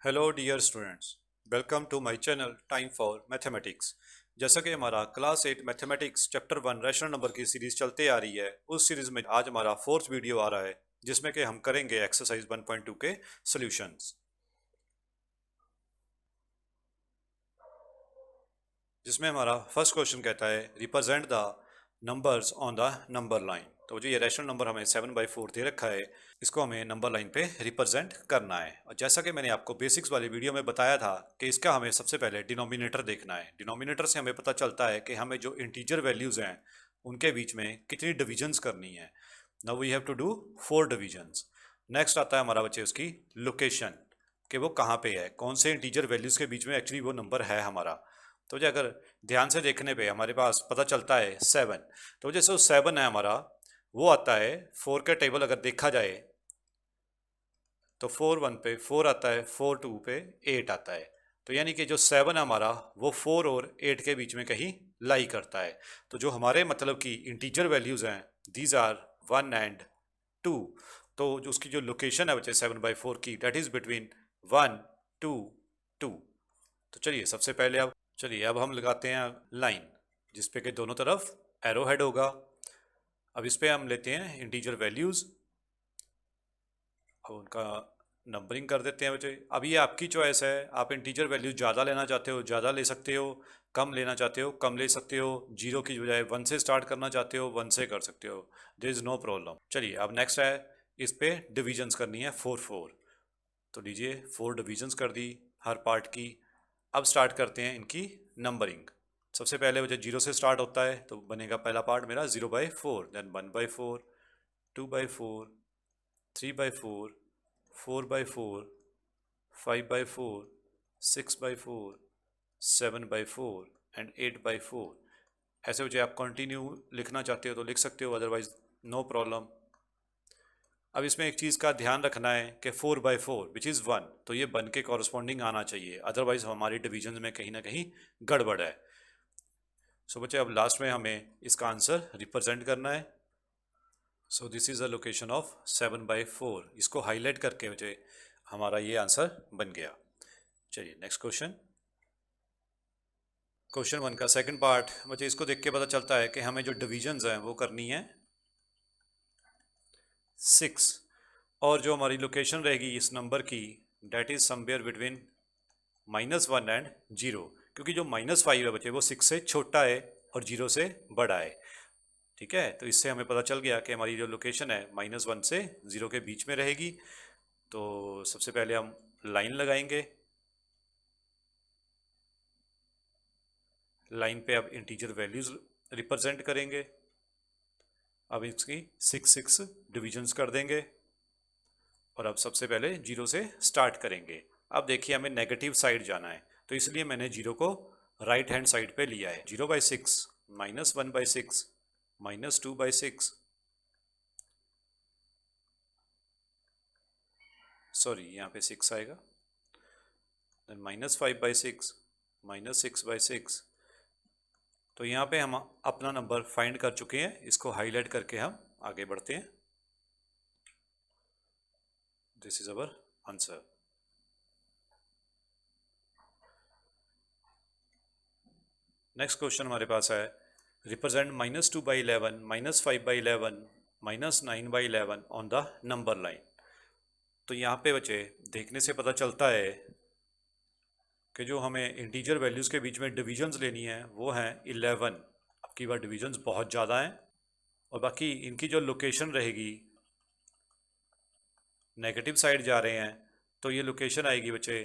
Hello dear students, welcome to my channel time for mathematics. जैसा कि हमारा class 8 mathematics chapter 1 rational number की series चलते आ रही है, उस सीरीज में आज हमारा फोर्थ वीडियो आ रहा है जिसमें कि हम करेंगे एक्सरसाइज 1.2 के सॉल्यूशंस। जिसमें हमारा फर्स्ट क्वेश्चन कहता है represent the numbers on the number line. तो जो ये रैशनल नंबर हमें 7/4 दे रखा है, इसको हमें नंबर लाइन पे रिप्रेजेंट करना है। और जैसा कि मैंने आपको बेसिक्स वाली वीडियो में बताया था कि इसका हमें सबसे पहले डिनोमिनेटर देखना है। डिनोमिनेटर से हमें पता चलता है कि हमें जो इंटीजर वैल्यूज हैं उनके बीच में कितनी डिविजन्स करनी है। Now we have to do 4 divisions. Next आता है हमारा बच्चे उसकी लोकेशन, कि वो कहाँ पे है, कौन से इंटीजर वैल्यूज के बीच में एक्चुअली वो नंबर है हमारा। तो जो अगर ध्यान से देखने पे हमारे पास पता चलता है 7, तो जैसे वो 7 है हमारा, वो आता है 4 का टेबल अगर देखा जाए तो 4 1 पे 4 आता है, 4 2 पे 8 आता है। तो यानी कि जो 7 है हमारा वो 4 और 8 के बीच में कहीं लाई करता है। तो जो हमारे मतलब की इंटीजर वैल्यूज हैं, दीज आर 1 एंड 2। तो जो उसकी जो लोकेशन है बच्चे 7/4 की, डेट इज बिटवीन 1 2 2। तो चलिए अब हम लगाते हैं लाइन जिसपे के दोनों तरफ एरो हेड होगा। अब इस पे हम लेते हैं इंटीजर वैल्यूज, अब उनका नंबरिंग कर देते हैं बच्चे। अब ये आपकी चॉइस है, आप इंटीजर वैल्यूज ज़्यादा लेना चाहते हो ज़्यादा ले सकते हो, कम लेना चाहते हो कम ले सकते हो, जीरो की बजाय 1 से स्टार्ट करना चाहते हो 1 से कर सकते हो। There is no problem. चलिए अब नेक्स्ट है, इस पे डिविजन्स करनी है 4 4। तो लीजिए 4 डिविजन्स कर दी हर पार्ट की। अब स्टार्ट करते हैं इनकी नंबरिंग। सबसे पहले वजह 0 से स्टार्ट होता है, तो बनेगा पहला पार्ट मेरा 0/4, देन 1/4, 2/4, 3/4, 4/4, 5/4, 6/4, 7/4 एंड 8/4। ऐसे वजह आप कंटिन्यू लिखना चाहते हो तो लिख सकते हो, अदरवाइज नो प्रॉब्लम। अब इसमें एक चीज़ का ध्यान रखना है कि 4/4 विच इज़ 1, तो ये 1 के कॉरस्पॉन्डिंग आना चाहिए, अदरवाइज हमारी डिवीजन में कहीं ना कहीं गड़बड़ है। सो बच्चे अब लास्ट में हमें इसका आंसर रिप्रेजेंट करना है। सो this is a location of 7/4। इसको हाईलाइट करके बच्चे हमारा ये आंसर बन गया। चलिए नेक्स्ट क्वेश्चन। क्वेश्चन 1 का सेकंड पार्ट बच्चे, इसको देख के पता चलता है कि हमें जो डिविजन्स हैं वो करनी है 6, और जो हमारी लोकेशन रहेगी इस नंबर की, that is somewhere between -1 and 0। क्योंकि जो -5 है बच्चे वो 6 से छोटा है और 0 से बड़ा है। ठीक है, तो इससे हमें पता चल गया कि हमारी जो लोकेशन है -1 से 0 के बीच में रहेगी। तो सबसे पहले हम लाइन लगाएंगे। लाइन पे अब इंटीजर वैल्यूज रिप्रेजेंट करेंगे। अब इसकी 6 6 डिविजन्स कर देंगे और अब सबसे पहले 0 से स्टार्ट करेंगे। अब देखिए हमें नेगेटिव साइड जाना है, तो इसलिए मैंने 0 को राइट हैंड साइड पे लिया है। 0/6, -1/6, -2/6, सॉरी यहाँ पे 6 आएगा, देन -5/6, -6/6। तो यहाँ पे हम अपना नंबर फाइंड कर चुके हैं, इसको हाईलाइट करके हम आगे बढ़ते हैं। This is our answer. Next question हमारे पास है represent -2/11, -5/11, -9/11 on the number line. तो यहाँ पे बच्चे देखने से पता चलता है कि जो हमें इंटीजर वैल्यूज़ के बीच में डिविजन्स लेनी है वो हैं 11। अब की बार डिविजन्स बहुत ज़्यादा हैं, और बाकी इनकी जो लोकेशन रहेगी, नेगेटिव साइड जा रहे हैं, तो ये लोकेशन आएगी बच्चे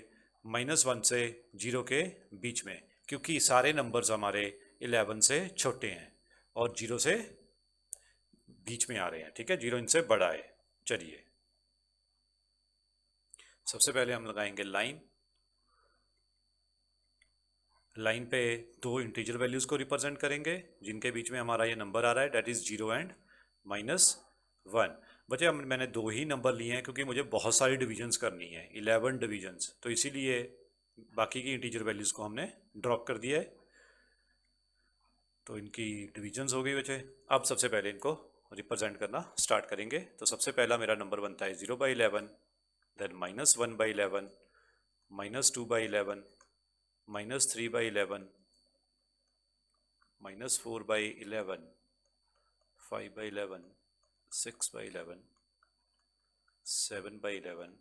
-1 से 0 के बीच में, क्योंकि सारे नंबर्स हमारे 11 से छोटे हैं और 0 से बीच में आ रहे हैं। ठीक है, 0 इनसे बड़ा है। चलिए सबसे पहले हम लगाएंगे लाइन। लाइन पे दो इंटीजर वैल्यूज़ को रिप्रेजेंट करेंगे जिनके बीच में हमारा ये नंबर आ रहा है, डेट इज़ 0 एंड -1। बच्चे हम मैंने दो ही नंबर लिए हैं क्योंकि मुझे बहुत सारी डिविजन्स करनी है, 11 डिविजन्स, तो इसीलिए बाकी की इंटीजर वैल्यूज़ को हमने ड्रॉप कर दिया है। तो इनकी डिविजन्स हो गई बच्चे। अब सबसे पहले इनको रिप्रेजेंट करना स्टार्ट करेंगे। तो सबसे पहला मेरा नंबर बनता है 0/11, देन -1/11, -2/11, -3/11, -4/11, 5/11, 6/11, 7/11,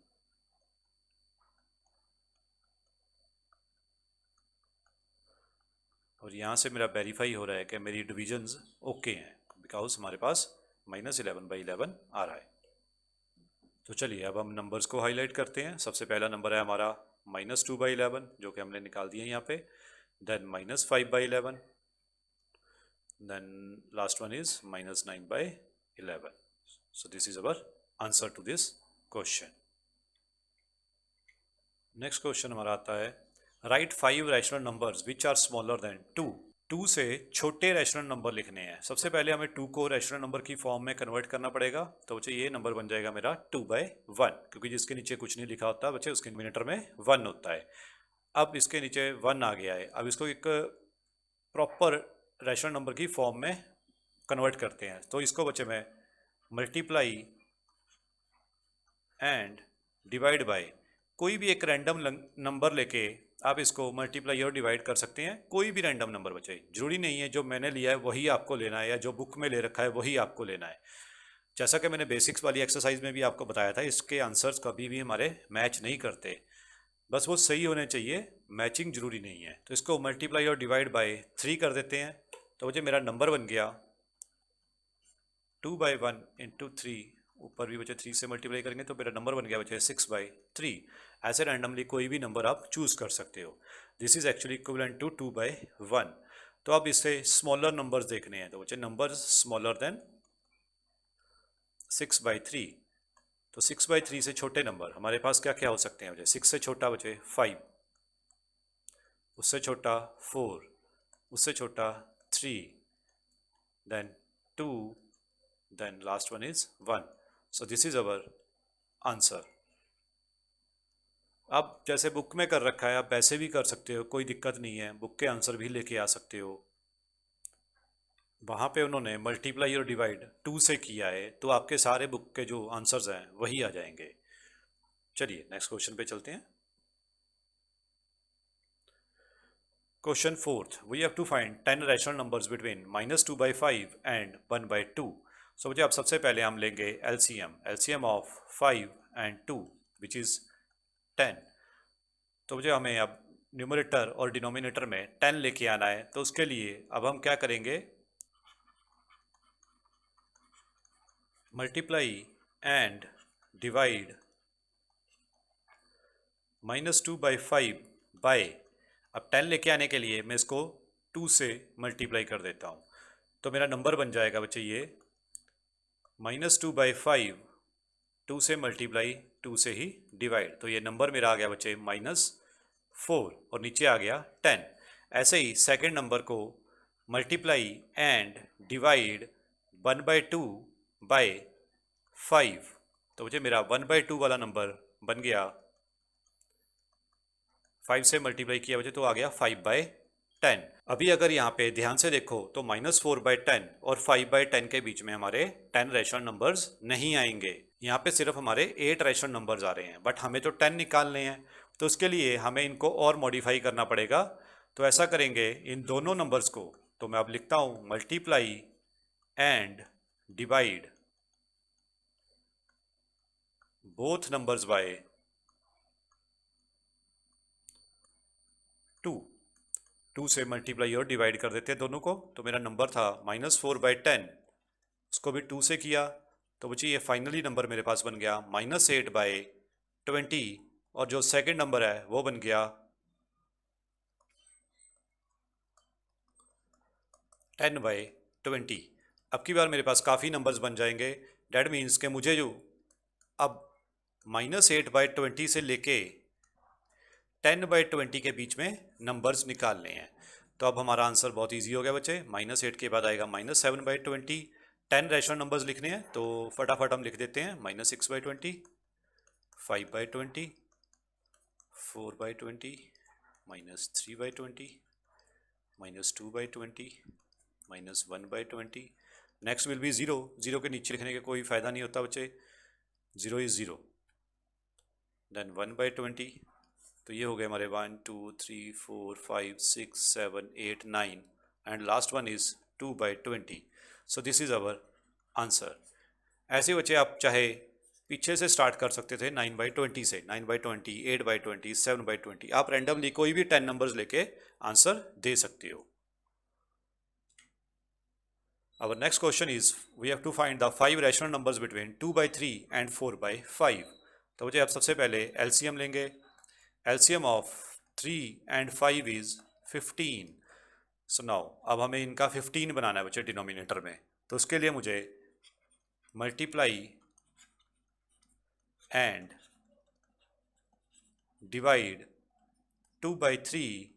और यहाँ से मेरा वेरीफाई हो रहा है कि मेरी डिविजन्स ओके हैं, बिकॉज हमारे पास -11/11 आ रहा है। तो चलिए अब हम नंबर्स को हाईलाइट करते हैं। सबसे पहला नंबर है हमारा -2/11, जो कि हमने निकाल दिया यहाँ पे, then -5/11, then last one is -9/11। So this is our answer to this question. Next question हमारा आता है, right 5 rational numbers which are smaller than 2। 2 से छोटे रैशनल नंबर लिखने हैं। सबसे पहले हमें 2 को रैशनल नंबर की फॉर्म में कन्वर्ट करना पड़ेगा। तो बच्चे ये नंबर बन जाएगा मेरा 2/1, क्योंकि जिसके नीचे कुछ नहीं लिखा होता बच्चे उसके डिनोमिनेटर में 1 होता है। अब इसके नीचे 1 आ गया है। अब इसको एक प्रॉपर रैशनल नंबर की फॉर्म में कन्वर्ट करते हैं। तो इसको बच्चे मैं मल्टीप्लाई एंड डिवाइड बाय कोई भी एक रैंडम नंबर लेके आप इसको मल्टीप्लाई और डिवाइड कर सकते हैं। कोई भी रैंडम नंबर बचे, जरूरी नहीं है जो मैंने लिया है वही आपको लेना है या जो बुक में ले रखा है वही आपको लेना है। जैसा कि मैंने बेसिक्स वाली एक्सरसाइज में भी आपको बताया था, इसके आंसर्स कभी भी हमारे मैच नहीं करते, बस वो सही होने चाहिए, मैचिंग जरूरी नहीं है। तो इसको मल्टीप्लाई और डिवाइड बाय 3 कर देते हैं। तो मुझे मेरा नंबर बन गया 2/1 इंटू 3, ऊपर भी बचे 3 से मल्टीप्लाई करेंगे तो मेरा नंबर बन गया बचे 6/3। ऐसे रैंडमली कोई भी नंबर आप चूज़ कर सकते हो। This is actually equivalent to 2/1। तो अब इससे स्मॉलर नंबर्स देखने हैं। तो बचे नंबर स्मॉलर देन 6/3। तो 6/3 से छोटे नंबर हमारे पास क्या क्या हो सकते हैं बचे? 6 से छोटा बचे 5, उससे छोटा 4, उससे छोटा 3, then 2, then last one is 1. So this is our answer. अब जैसे बुक में कर रखा है आप वैसे भी कर सकते हो, कोई दिक्कत नहीं है, बुक के आंसर भी लेके आ सकते हो। वहाँ पे उन्होंने मल्टीप्लाई और डिवाइड 2 से किया है, तो आपके सारे बुक के जो आंसर्स हैं वही आ जाएंगे। चलिए नेक्स्ट क्वेश्चन पे चलते हैं। Question 4th, we have to find 10 rational numbers between -2/5 and 1/2। So मुझे अब सबसे पहले हम लेंगे LCM of 5 and 2 which is 10। तो मुझे हमें अब न्यूमरेटर और डिनोमिनेटर में 10 लेके आना है। तो उसके लिए अब हम क्या करेंगे, मल्टीप्लाई एंड डिवाइड -2/5 बाय, अब 10 लेके आने के लिए मैं इसको 2 से मल्टीप्लाई कर देता हूँ। तो मेरा नंबर बन जाएगा बच्चे ये -2/5, 2 से मल्टीप्लाई 2 से ही डिवाइड। तो ये नंबर मेरा आ गया बच्चे -4 और नीचे आ गया 10। ऐसे ही सेकंड नंबर को मल्टीप्लाई एंड डिवाइड 1/2 बाय 5। तो मुझे मेरा 1/2 वाला नंबर बन गया, 5 से मल्टीप्लाई किया बच्चे तो आ गया 5/10। अभी अगर यहाँ पे ध्यान से देखो तो -4/10 और 5/10 के बीच में हमारे 10 रैशनल नंबर्स नहीं आएंगे। यहाँ पे सिर्फ हमारे 8 रैशनल नंबर्स आ रहे हैं, बट हमें तो 10 निकालने हैं। तो उसके लिए हमें इनको और मॉडिफाई करना पड़ेगा। तो ऐसा करेंगे, इन दोनों नंबर्स को तो मैं अब लिखता हूँ multiply and divide both numbers by 2 से मल्टीप्लाई और डिवाइड कर देते हैं दोनों को। तो मेरा नंबर था -4/10, उसको भी 2 से किया तो बच्चे ये फाइनली नंबर मेरे पास बन गया -8/20। और जो सेकंड नंबर है वो बन गया 10/20। अब की बार मेरे पास काफ़ी नंबर्स बन जाएंगे। डैट मीन्स कि मुझे जो अब -8/20 से लेके 10/20 के बीच में नंबर्स निकालने हैं। तो अब हमारा आंसर बहुत इजी हो गया बच्चे। -8 के बाद आएगा -7/20। 10 रैशनल नंबर्स लिखने हैं तो फटाफट हम लिख देते हैं -6/20, 5/20, 4/20, -3/20, -2/20, -1/20। नेक्स्ट विल बी 0, 0 के नीचे लिखने का कोई फ़ायदा नहीं होता बच्चे, 0 इज़ 0। देन 1/20, तो ये हो गए हमारे 1 2 3 4 5 6 7 8 9 and last one is 2/20। So this is our answer. ऐसे बच्चे आप चाहे पीछे से स्टार्ट कर सकते थे 9/20 से, 9/20, 8/20, 7/20। आप रैंडमली कोई भी 10 नंबर्स लेके आंसर दे सकते हो। Our next question is we have to find the 5 rational numbers between 2/3 and 4/5। तो बच्चे आप सबसे पहले LCM लेंगे। LCM of 3 and 5 is 15। So now अब हमें इनका 15 बनाना है बच्चे डिनोमिनेटर में, तो उसके लिए मुझे मल्टीप्लाई एंड डिवाइड 2/3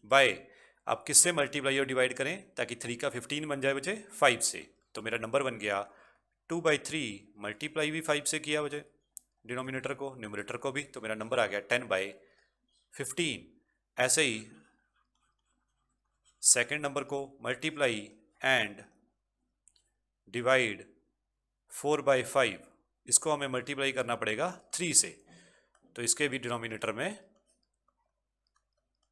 बाय, आप किससे मल्टीप्लाई और डिवाइड करें ताकि 3 का 15 बन जाए बच्चे 5 से। तो मेरा नंबर बन गया 2/3 मल्टीप्लाई भी 5 से किया बच्चे डिनोमिनेटर को, न्यूमरेटर को भी, तो मेरा नंबर आ गया 10/15। ऐसे ही सेकेंड नंबर को मल्टीप्लाई एंड डिवाइड 4/5, इसको हमें मल्टीप्लाई करना पड़ेगा 3 से, तो इसके भी डिनोमिनेटर में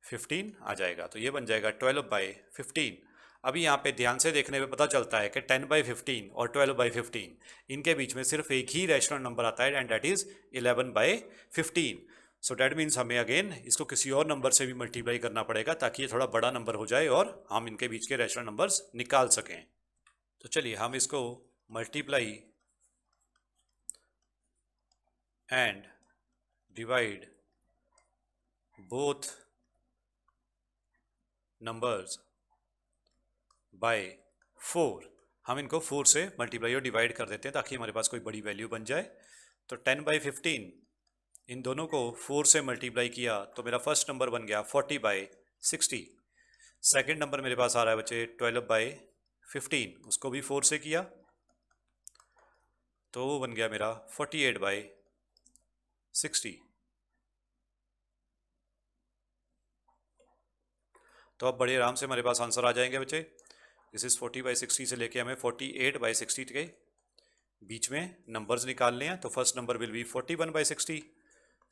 15 आ जाएगा, तो ये बन जाएगा 12/15। अभी यहाँ पे ध्यान से देखने पे पता चलता है कि 10/15 और 12/15 इनके बीच में सिर्फ एक ही रैशनल नंबर आता है and that is 11/15। So that means हमें अगेन इसको किसी और नंबर से भी मल्टीप्लाई करना पड़ेगा ताकि ये थोड़ा बड़ा नंबर हो जाए और हम इनके बीच के रैशनल नंबर्स निकाल सकें। तो चलिए हम इसको multiply and divide both numbers by 4, हम इनको 4 से मल्टीप्लाई और डिवाइड कर देते हैं ताकि हमारे पास कोई बड़ी वैल्यू बन जाए। तो 10/15 इन दोनों को 4 से मल्टीप्लाई किया तो मेरा फर्स्ट नंबर बन गया 40/60। सेकंड नंबर मेरे पास आ रहा है बच्चे 12/15, उसको भी 4 से किया तो वो बन गया मेरा 48/60। तो अब बड़े आराम से हमारे पास आंसर आ जाएंगे बच्चे। दिस इज़ 40/60 से लेके हमें 48/60 के बीच में नंबर्स निकालने हैं। तो first number will be 41/60,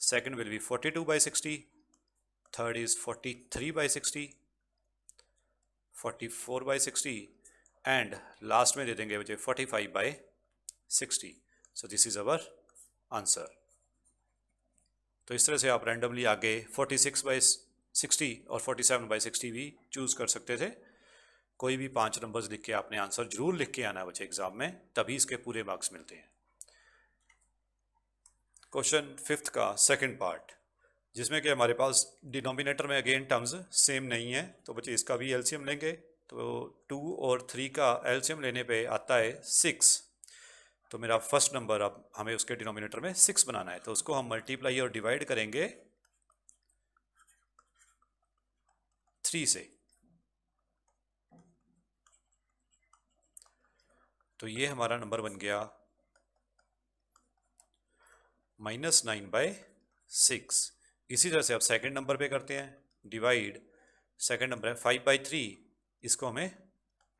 second will be 42/60, third is 43/60, 44/60 and last में दे देंगे बच्चे 45/60। सो दिस इज अवर आंसर। तो इस तरह से आप रैंडमली आगे 46/60 और 47/60 भी चूज़ कर सकते थे। कोई भी 5 नंबर्स लिख के आपने आंसर जरूर लिख के आना है बच्चे एग्जाम में, तभी इसके पूरे मार्क्स मिलते हैं। क्वेश्चन 5th का सेकंड पार्ट, जिसमें कि हमारे पास डिनोमिनेटर में अगेन टर्म्स सेम नहीं है, तो बच्चे इसका भी एलसीएम लेंगे। तो 2 और 3 का एलसीएम लेने पे आता है 6। तो मेरा फर्स्ट नंबर अब हमें उसके डिनोमिनेटर में 6 बनाना है, तो उसको हम मल्टीप्लाई और डिवाइड करेंगे 3 से। तो ये हमारा नंबर बन गया -9/6। इसी तरह से अब सेकंड नंबर पे करते हैं डिवाइड। सेकंड नंबर है 5/3, इसको हमें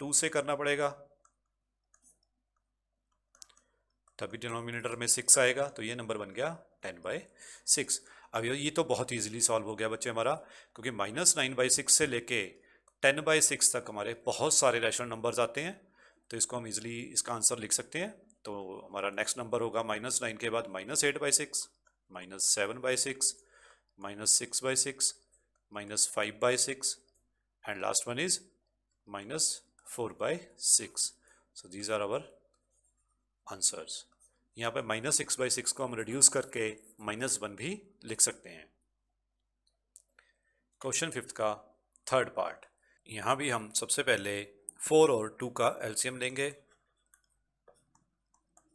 2 से करना पड़ेगा तभी डिनोमिनेटर में 6 आएगा, तो ये नंबर बन गया 10/6। अब ये तो बहुत इजीली सॉल्व हो गया बच्चे हमारा, क्योंकि -9/6 से लेके 10/6 तक हमारे बहुत सारे रैशनल नंबर्स आते हैं, तो इसको हम इजीली इसका आंसर लिख सकते हैं। तो हमारा नेक्स्ट नंबर होगा -9 के बाद -8/6, -7/6, -6/6, -5/6 and last one is -4/6। So these are our answers. यहाँ पे -6/6 को हम रिड्यूस करके -1 भी लिख सकते हैं। क्वेश्चन 5th का थर्ड पार्ट, यहाँ भी हम सबसे पहले 4 और 2 का एलसीएम लेंगे,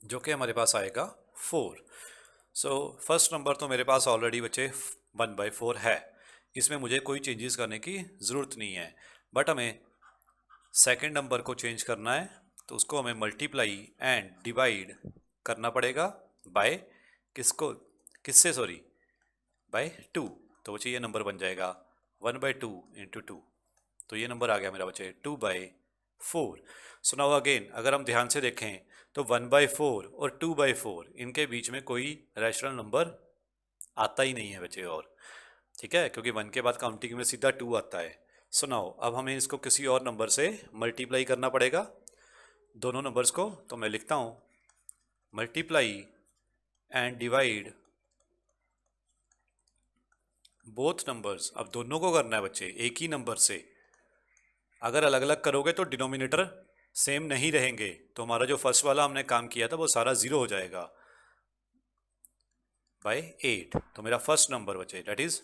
जो कि हमारे पास आएगा 4। सो फर्स्ट नंबर तो मेरे पास ऑलरेडी बच्चे 1/4 है, इसमें मुझे कोई चेंजेस करने की ज़रूरत नहीं है। बट हमें सेकंड नंबर को चेंज करना है, तो उसको हमें मल्टीप्लाई एंड डिवाइड करना पड़ेगा बाय किसको, किससे, सॉरी, बाय 2। तो बच्चे ये नंबर बन जाएगा 1/2 × 2। तो ये नंबर आ गया मेरा बच्चे 2/2। 4। सो नाउ अगेन अगर हम ध्यान से देखें तो 1/4 और 2/4 इनके बीच में कोई रैशनल नंबर आता ही नहीं है बच्चे, और ठीक है, क्योंकि 1 के बाद काउंटिंग में सीधा 2 आता है। सो नाउ अब हमें इसको किसी और नंबर से मल्टीप्लाई करना पड़ेगा, दोनों नंबर्स को। तो मैं लिखता हूँ multiply and divide both numbers. अब दोनों को करना है बच्चे एक ही नंबर से। अगर अलग अलग करोगे तो डिनोमिनेटर सेम नहीं रहेंगे, तो हमारा जो फर्स्ट वाला हमने काम किया था वो सारा ज़ीरो हो जाएगा बाय 8। तो मेरा फर्स्ट नंबर बचे डेट इज़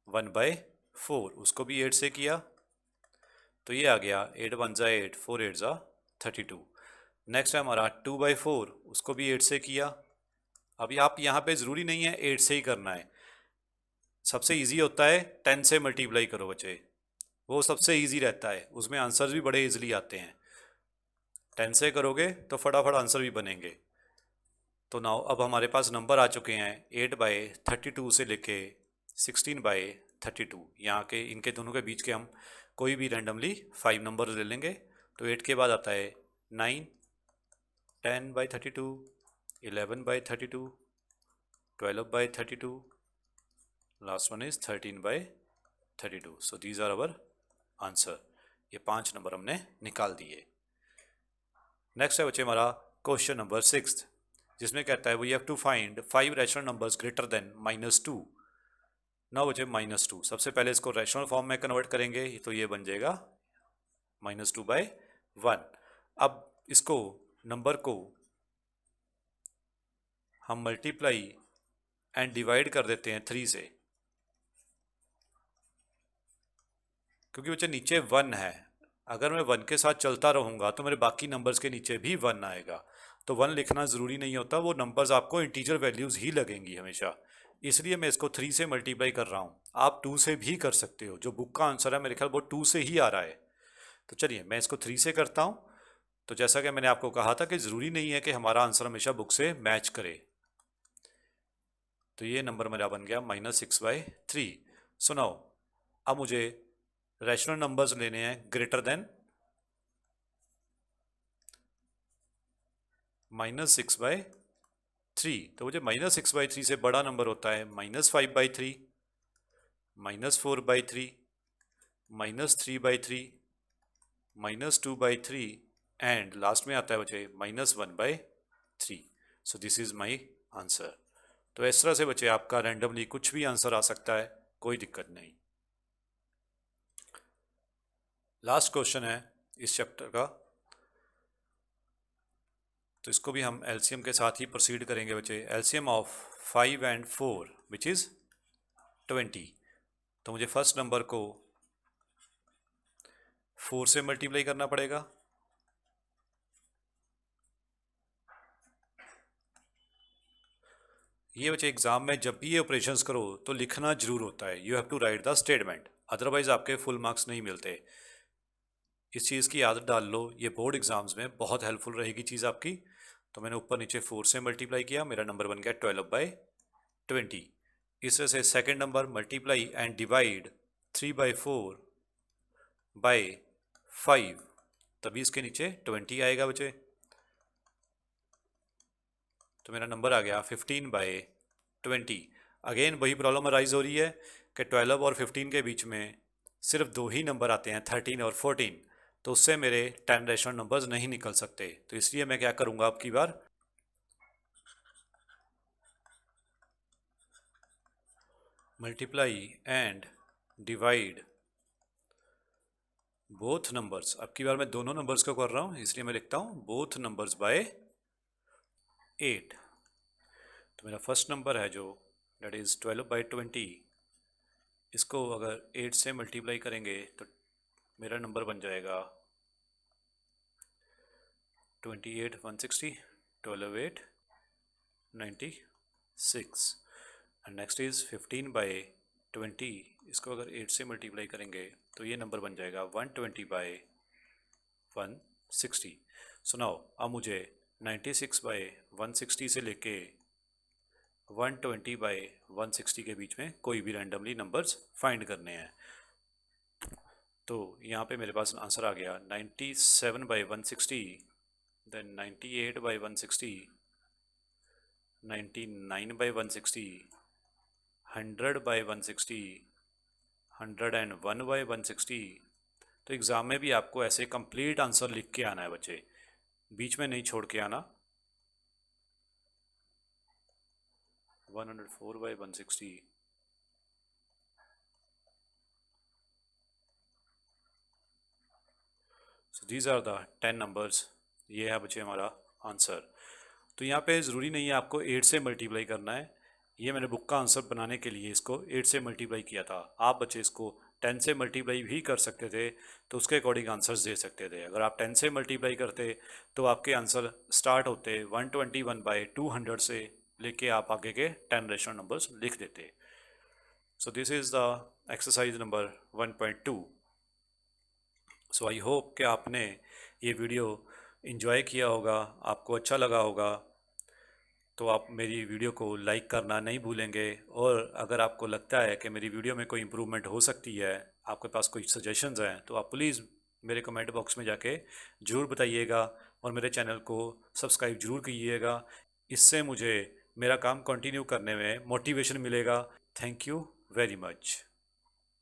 1/4, उसको भी 8 से किया तो ये आ गया 8 1 ज़ा 8, 4 8 ज़ा 32। नेक्स्ट है हमारा 2/4, उसको भी 8 से किया। अभी आप यहाँ पे ज़रूरी नहीं है 8 से ही करना है, सबसे इजी होता है 10 से मल्टीप्लाई करो बच्चे, वो सबसे इजी रहता है, उसमें आंसर्स भी बड़े इजीली आते हैं। 10 से करोगे तो फटाफट आंसर भी बनेंगे। तो नाउ अब हमारे पास नंबर आ चुके हैं 8/32 से लेके 16/32। यहाँ के इनके दोनों के बीच के हम कोई भी रैंडमली 5 नंबर ले लेंगे। तो 8 के बाद आता है 9, 10/32, 11/32, 12/32, last one is 13/32। So these are our answer. ये 5 नंबर हमने निकाल दिए। नेक्स्ट है बच्चे हमारा क्वेश्चन नंबर 6, जिसमें कहता है we have to find 5 rational numbers greater than -2। ना बच्चे -2, सबसे पहले इसको रैशनल फॉर्म में कन्वर्ट करेंगे तो ये बन जाएगा -2/1। अब इसको नंबर को हम मल्टीप्लाई एंड डिवाइड कर देते हैं 3 से, क्योंकि बच्चे नीचे 1 है। अगर मैं 1 के साथ चलता रहूँगा तो मेरे बाकी नंबर्स के नीचे भी 1 आएगा। तो 1 लिखना ज़रूरी नहीं होता, वो नंबर्स आपको इंटीजर वैल्यूज़ ही लगेंगी हमेशा। इसलिए मैं इसको 3 से मल्टीप्लाई कर रहा हूँ। आप 2 से भी कर सकते हो, जो बुक का आंसर है मेरे ख्याल वो 2 से ही आ रहा है। तो चलिए मैं इसको 3 से करता हूँ। तो जैसा कि मैंने आपको कहा था कि ज़रूरी नहीं है कि हमारा आंसर हमेशा बुक से मैच करे। तो ये नंबर मेरा बन गया -6/3। सुनाओ अब मुझे रैशनल नंबर्स लेने हैं ग्रेटर देन -6/3। तो मुझे -6/3 से बड़ा नंबर होता है -5/3, -4/3, -3/3, -2/3 एंड लास्ट में आता है बच्चे -1/3। सो दिस इज माई आंसर। तो इस तरह से बच्चे आपका रैंडमली कुछ भी आंसर आ सकता है, कोई दिक्कत नहीं। लास्ट क्वेश्चन है इस चैप्टर का, तो इसको भी हम एलसीएम के साथ ही प्रोसीड करेंगे बच्चे। LCM of 5 and 4 which is 20। तो मुझे फर्स्ट नंबर को 4 से मल्टीप्लाई करना पड़ेगा। ये बच्चे एग्जाम में जब भी ये ऑपरेशंस करो तो लिखना जरूर होता है, you have to write the statement, otherwise आपके फुल मार्क्स नहीं मिलते। इस चीज़ की आदत डाल लो, ये बोर्ड एग्जाम्स में बहुत हेल्पफुल रहेगी चीज़ आपकी। तो मैंने ऊपर नीचे 4 से मल्टीप्लाई किया, मेरा नंबर बन गया 12/20। इस तरह से second number multiply and divide 3/4 by 5, तभी इसके नीचे 20 आएगा बच्चे। तो मेरा नंबर आ गया 15/20। अगेन वही प्रॉब्लम अराइज हो रही है कि 12 और 15 के बीच में सिर्फ 2 ही नंबर आते हैं, 13 और 14। तो उससे मेरे 10 रैशनल नंबर्स नहीं निकल सकते। तो इसलिए मैं क्या करूँगा अब की बार, multiply and divide both numbers. अब की बार मैं दोनों नंबर्स को कर रहा हूँ, इसलिए मैं लिखता हूँ बोथ नंबर्स बाय 8। तो मेरा फर्स्ट नंबर है जो डेट इज़ 12/20, इसको अगर 8 से मल्टीप्लाई करेंगे तो मेरा नंबर बन जाएगा 28/160, 12/896। एंड नेक्स्ट इज़ 15/20, इसको अगर 8 से मल्टीप्लाई करेंगे तो ये नंबर बन जाएगा 120/160। सो नाउ अब मुझे 96/160 से लेके 120/160 के बीच में कोई भी रैंडमली नंबर्स फाइंड करने हैं। तो यहाँ पे मेरे पास आंसर आ गया 97/160, देन 98/160, 99/160, 100/160, 101/160। तो एग्ज़ाम में भी आपको ऐसे कंप्लीट आंसर लिख के आना है बच्चे, बीच में नहीं छोड़ के आना। 104/160, so these are the 10 numbers. ये है बच्चे हमारा आंसर। तो यहाँ पे ज़रूरी नहीं है आपको 8 से मल्टीप्लाई करना है। ये मैंने बुक का आंसर बनाने के लिए इसको 8 से मल्टीप्लाई किया था। आप बच्चे इसको 10 से मल्टीप्लाई भी कर सकते थे, तो उसके अकॉर्डिंग आंसर्स दे सकते थे। अगर आप 10 से मल्टीप्लाई करते तो आपके आंसर स्टार्ट होते 121/200 से, लेके आप आगे के 10 रेशनल नंबर्स लिख देते। सो this is the exercise number 1.2। So I hope कि आपने ये वीडियो इन्जॉय किया होगा, आपको अच्छा लगा होगा। तो आप मेरी वीडियो को लाइक करना नहीं भूलेंगे, और अगर आपको लगता है कि मेरी वीडियो में कोई इम्प्रूवमेंट हो सकती है, आपके पास कोई सजेशंस हैं, तो आप प्लीज़ मेरे कमेंट बॉक्स में जाके ज़रूर बताइएगा, और मेरे चैनल को सब्सक्राइब ज़रूर कीजिएगा। इससे मुझे मेरा काम कंटिन्यू करने में मोटिवेशन मिलेगा। Thank you very much.